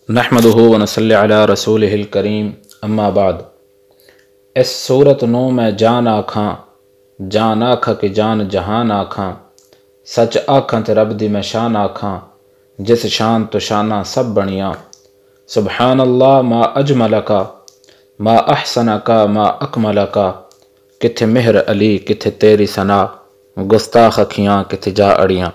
نحمدہ و نصلی علی رسولہ الکریم اما بعد۔ اس صورت نو میں جان آکھاں کہ جان جہان آکھاں، سچ آکھاں تے رب دی میں شان آکھاں، جس شان تو شانہ سب بنیاں۔ سبحان اللہ ما اجملکا، ما احسنکا، ما اکملکا، کتھے مہر علی کتھے تیری ثنا، گستاخ اکھیاں کتھے جا اڑیاں۔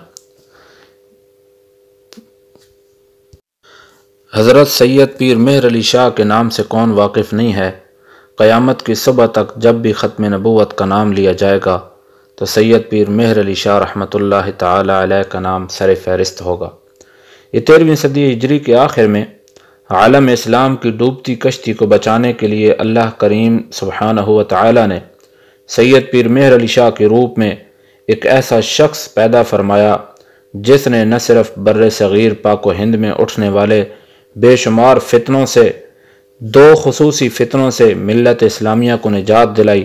حضرت سید پیر مہر علی شاہ کے نام سے کون واقف نہیں ہے؟ قیامت کی صبح تک جب بھی ختم نبوت کا نام لیا جائے گا تو سید پیر مہر علی شاہ رحمۃ اللہ تعالی علیہ کا نام سر فہرست ہوگا۔ یہ 13ویں صدی ہجری کے آخر میں عالم اسلام کی ڈوبتی کشتی کو بچانے کے لیے اللہ کریم سبحانہ و تعالی نے سید پیر مہر علی شاہ کے روپ میں ایک ایسا شخص پیدا فرمایا جس نے نہ صرف بر صغیر پاک و ہند میں اٹھنے والے بے شمار فتنوں سے، دو خصوصی فتنوں سے ملت اسلامیہ کو نجات دلائی،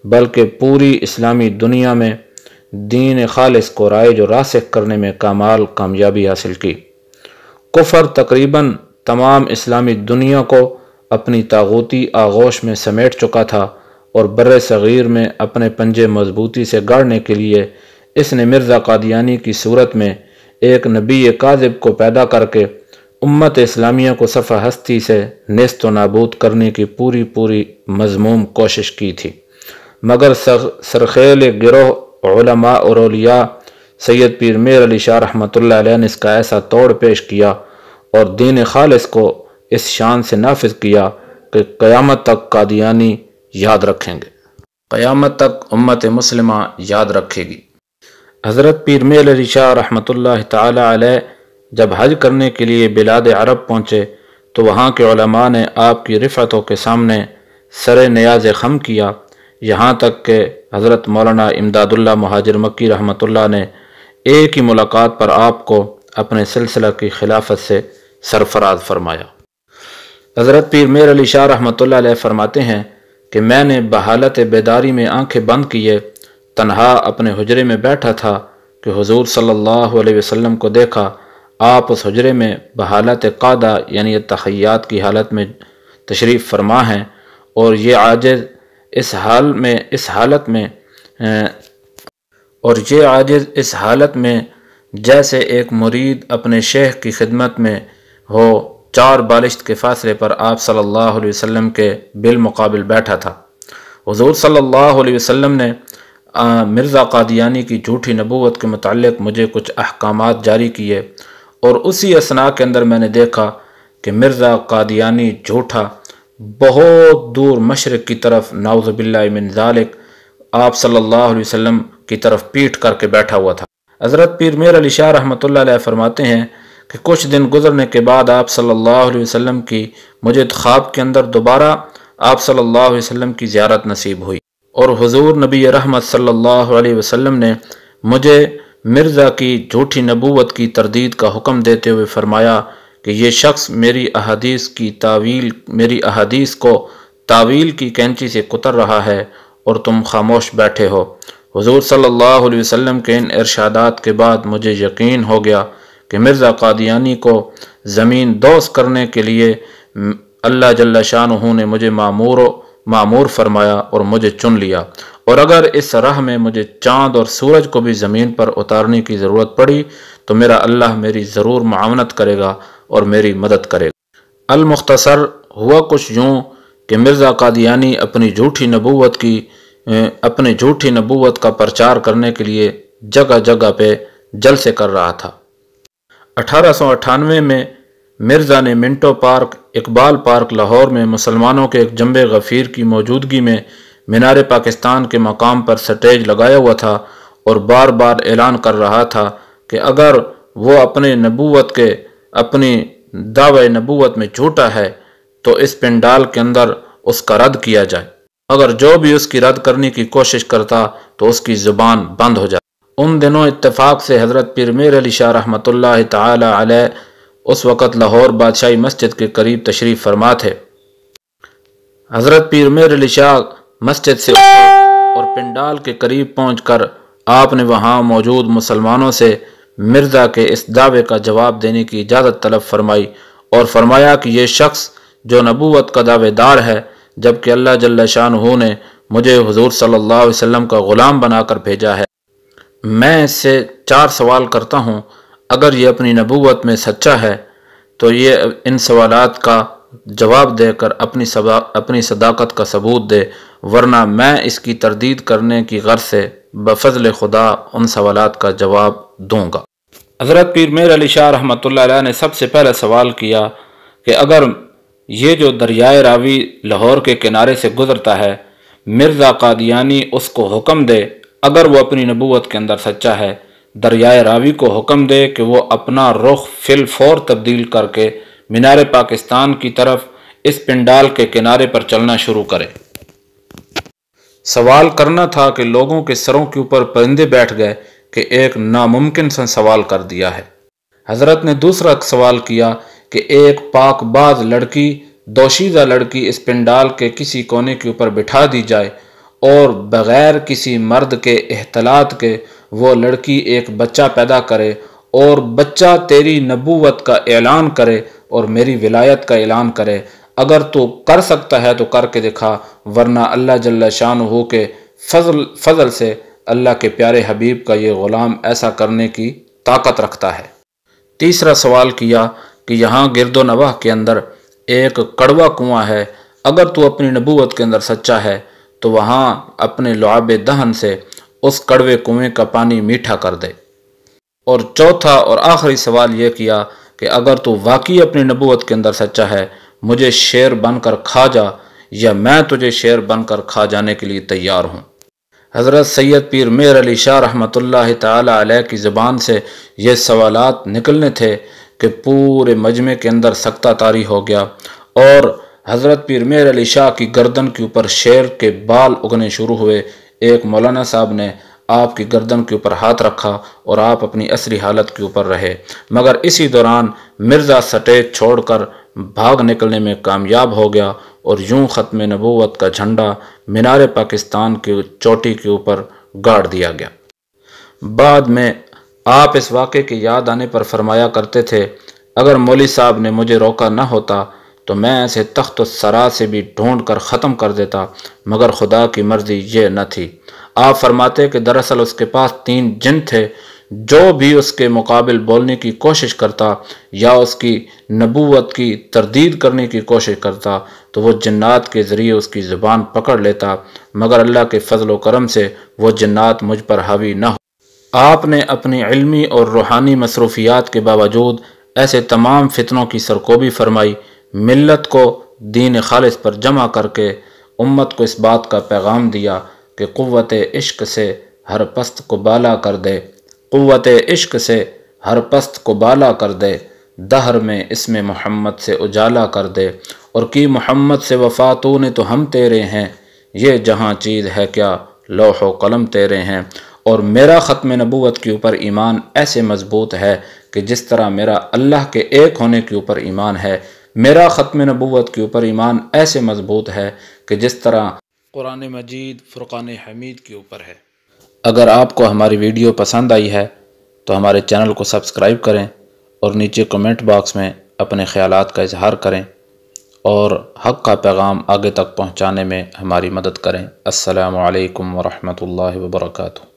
بلکہ پوری اسلامی دنیا میں دین خالص کو رائج و راسخ کرنے میں کامیابی حاصل کی۔ کفر تقریباً تمام اسلامی دنیا کو اپنی طاغوتی آغوش میں سمیٹ چکا تھا اور بر صغیر میں اپنے پنجے مضبوطی سے گاڑنے کے لیے اس نے مرزا قادیانی کی صورت میں ایک نبی کاذب کو پیدا کر کے امت اسلامیہ کو صفحہ ہستی سے نیست و نابود کرنے کی پوری مذموم کوشش کی تھی، مگر سرخیل گروہ علماء اور اولیاء سید پیر مہر علی شاہ رحمۃ اللہ علیہ نے اس کا ایسا توڑ پیش کیا اور دین خالص کو اس شان سے نافذ کیا کہ قیامت تک قادیانی یاد رکھیں گے، قیامت تک امت مسلمہ یاد رکھے گی۔ حضرت پیر مہر علی شاہ رحمۃ اللہ تعالی علیہ جب حج کرنے کے لیے بلاد عرب پہنچے تو وہاں کے علماء نے آپ کی رفعتوں کے سامنے سر نیاز خم کیا، یہاں تک کہ حضرت مولانا امداد اللہ مہاجر مکی رحمۃ اللہ نے ایک ہی ملاقات پر آپ کو اپنے سلسلہ کی خلافت سے سرفراز فرمایا۔ حضرت پیر مہر علی شاہ رحمۃ اللہ علیہ فرماتے ہیں کہ میں نے بحالت بیداری میں آنکھیں بند کیے تنہا اپنے حجرے میں بیٹھا تھا کہ حضور صلی اللہ علیہ وسلم کو دیکھا۔ آپ اس حجرے میں بحالت قادہ یعنی تحیات کی حالت میں تشریف فرما ہیں اور یہ عاجز اس حالت میں جیسے ایک مرید اپنے شیخ کی خدمت میں ہو، 4 بالشت کے فاصلے پر آپ صلی اللہ علیہ وسلم کے بالمقابل بیٹھا تھا۔ حضور صلی اللہ علیہ وسلم نے مرزا قادیانی کی جھوٹی نبوت کے متعلق مجھے کچھ احکامات جاری کیے اور اسی اثناء کے اندر میں نے دیکھا کہ مرزا قادیانی جھوٹا بہت دور مشرق کی طرف نعوذ باللہ من ذالک آپ صلی اللہ علیہ وسلم کی طرف پیٹھ کر کے بیٹھا ہوا تھا۔ حضرت پیر مہر علی شاہ رحمۃ اللہ علیہ فرماتے ہیں کہ کچھ دن گزرنے کے بعد آپ صلی اللہ علیہ وسلم کی مجھے خواب کے اندر دوبارہ آپ صلی اللہ علیہ وسلم کی زیارت نصیب ہوئی اور حضور نبی رحمت صلی اللہ علیہ وسلم نے مجھے مرزا کی جھوٹی نبوت کی تردید کا حکم دیتے ہوئے فرمایا کہ یہ شخص میری احادیث کو تعویل کی کینچی سے کتر رہا ہے اور تم خاموش بیٹھے ہو۔ حضور صلی اللہ علیہ وسلم کے ان ارشادات کے بعد مجھے یقین ہو گیا کہ مرزا قادیانی کو زمین دوز کرنے کے لیے اللہ جل شانہ نے مجھے معمور فرمایا اور مجھے چن لیا، اور اگر اس راہ میں مجھے چاند اور سورج کو بھی زمین پر اتارنے کی ضرورت پڑی تو میرا اللہ میری ضرور معاونت کرے گا اور میری مدد کرے گا۔ المختصر ہوا کچھ یوں کہ مرزا قادیانی اپنی جھوٹی نبوت کا پرچار کرنے کے لیے جگہ جگہ پہ جلسے کر رہا تھا۔ 1898 میں مرزا نے منٹو پارک، اقبال پارک لاہور میں مسلمانوں کے ایک جنب غفیر کی موجودگی میں مینار پاکستان کے مقام پر سٹیج لگایا ہوا تھا اور بار بار اعلان کر رہا تھا کہ اگر وہ اپنی دعوی نبوت میں جھوٹا ہے تو اس پنڈال کے اندر اس کا رد کیا جائے، اگر جو بھی اس کی رد کرنے کی کوشش کرتا تو اس کی زبان بند ہو جائے۔ ان دنوں اتفاق سے حضرت پیر مہر علی شاہ رحمۃ اللہ تعالی علیہ اس وقت لاہور بادشاہی مسجد کے قریب تشریف فرما تھے۔ حضرت پیر مہر علی شاہ مسجد سے اٹھے اور پنڈال کے قریب پہنچ کر آپ نے وہاں موجود مسلمانوں سے مرزا کے اس دعوے کا جواب دینے کی اجازت طلب فرمائی اور فرمایا کہ یہ شخص جو نبوت کا دعوے دار ہے، جبکہ اللہ جل شانہ نے مجھے حضور صلی اللہ علیہ وسلم کا غلام بنا کر بھیجا ہے، میں اس سے 4 سوال کرتا ہوں، اگر یہ اپنی نبوت میں سچا ہے تو یہ ان سوالات کا جواب دے کر اپنی صداقت کا ثبوت دے، ورنہ میں اس کی تردید کرنے کی غرض سے بفضل خدا ان سوالات کا جواب دوں گا۔ حضرت پیر مہر علی شاہ رحمۃ اللہ علیہ نے سب سے پہلے سوال کیا کہ اگر یہ جو دریائے راوی لاہور کے کنارے سے گزرتا ہے، مرزا قادیانی اس کو حکم دے، اگر وہ اپنی نبوت کے اندر سچا ہے، دریائے راوی کو حکم دے کہ وہ اپنا رخ فی الفور تبدیل کر کے مینار پاکستان کی طرف اس پنڈال کے کنارے پر چلنا شروع کرے۔ سوال کرنا تھا کہ لوگوں کے سروں کے اوپر پرندے بیٹھ گئے کہ ایک ناممکن سا سوال کر دیا ہے۔ حضرت نے دوسرا سوال کیا کہ ایک پاک باز لڑکی، دوشیزہ لڑکی اس پنڈال کے کسی کونے کے اوپر بٹھا دی جائے اور بغیر کسی مرد کے احتلاط کے وہ لڑکی ایک بچہ پیدا کرے اور بچہ تیری نبوت کا اعلان کرے اور میری ولایت کا اعلان کرے، اگر تو کر سکتا ہے تو کر کے دکھا، ورنہ اللہ جل شانہ کے فضل سے اللہ کے پیارے حبیب کا یہ غلام ایسا کرنے کی طاقت رکھتا ہے۔ تیسرا سوال کیا کہ یہاں گرد و نواح کے اندر ایک کڑوا کنواں ہے، اگر تو اپنی نبوت کے اندر سچا ہے تو وہاں اپنے لعاب دہن سے اس کڑوے کنویں کا پانی میٹھا کر دے۔ اور چوتھا اور آخری سوال یہ کیا کہ اگر تو واقعی اپنی نبوت کے اندر سچا ہے، مجھے شیر بن کر کھا جا یا میں تجھے شیر بن کر کھا جانے کے لیے تیار ہوں۔ حضرت سید پیر مہر علی شاہ رحمۃ اللہ تعالی علیہ کی زبان سے یہ سوالات نکلنے تھے کہ پورے مجمع کے اندر سکتہ طاری ہو گیا، اور حضرت پیر مہر علی شاہ کی گردن کے اوپر شیر کے بال اگنے شروع ہوئے۔ ایک مولانا صاحب نے آپ کی گردن کے اوپر ہاتھ رکھا اور آپ اپنی اصلی حالت کے اوپر رہے، مگر اسی دوران مرزا سٹیج چھوڑ کر بھاگ نکلنے میں کامیاب ہو گیا اور یوں ختم نبوت کا جھنڈا مینار پاکستان کی چوٹی کے اوپر گاڑ دیا گیا۔ بعد میں آپ اس واقعے کی یاد آنے پر فرمایا کرتے تھے، اگر مولوی صاحب نے مجھے روکا نہ ہوتا تو میں اسے تخت و سرا سے بھی ڈھونڈ کر ختم کر دیتا، مگر خدا کی مرضی یہ نہ تھی۔ آپ فرماتے کہ دراصل اس کے پاس 3 جن تھے، جو بھی اس کے مقابل بولنے کی کوشش کرتا یا اس کی نبوت کی تردید کرنے کی کوشش کرتا تو وہ جنات کے ذریعے اس کی زبان پکڑ لیتا، مگر اللہ کے فضل و کرم سے وہ جنات مجھ پر حاوی نہ ہو۔ آپ نے اپنی علمی اور روحانی مصروفیات کے باوجود ایسے تمام فتنوں کی سرکوبی فرمائی، ملت کو دین خالص پر جمع کر کے امت کو اس بات کا پیغام دیا کہ قوت عشق سے ہر پست کو بالا کر دے، قوت عشق سے ہر پست کو بالا کر دے، دہر میں اسم محمد سے اجالا کر دے، اور کی محمد سے وفا تو نے تو ہم تیرے ہیں، یہ جہاں چیز ہے کیا لوح و قلم تیرے ہیں۔ اور میرا ختم نبوت کے اوپر ایمان ایسے مضبوط ہے کہ جس طرح میرا اللہ کے ایک ہونے کے اوپر ایمان ہے، میرا ختم نبوت کے اوپر ایمان ایسے مضبوط ہے کہ جس طرح قرآن مجید فرقان حمید کے اوپر ہے۔ اگر آپ کو ہماری ویڈیو پسند آئی ہے تو ہمارے چینل کو سبسکرائب کریں اور نیچے کمنٹ باکس میں اپنے خیالات کا اظہار کریں اور حق کا پیغام آگے تک پہنچانے میں ہماری مدد کریں۔ السلام علیکم ورحمۃ اللہ وبرکاتہ۔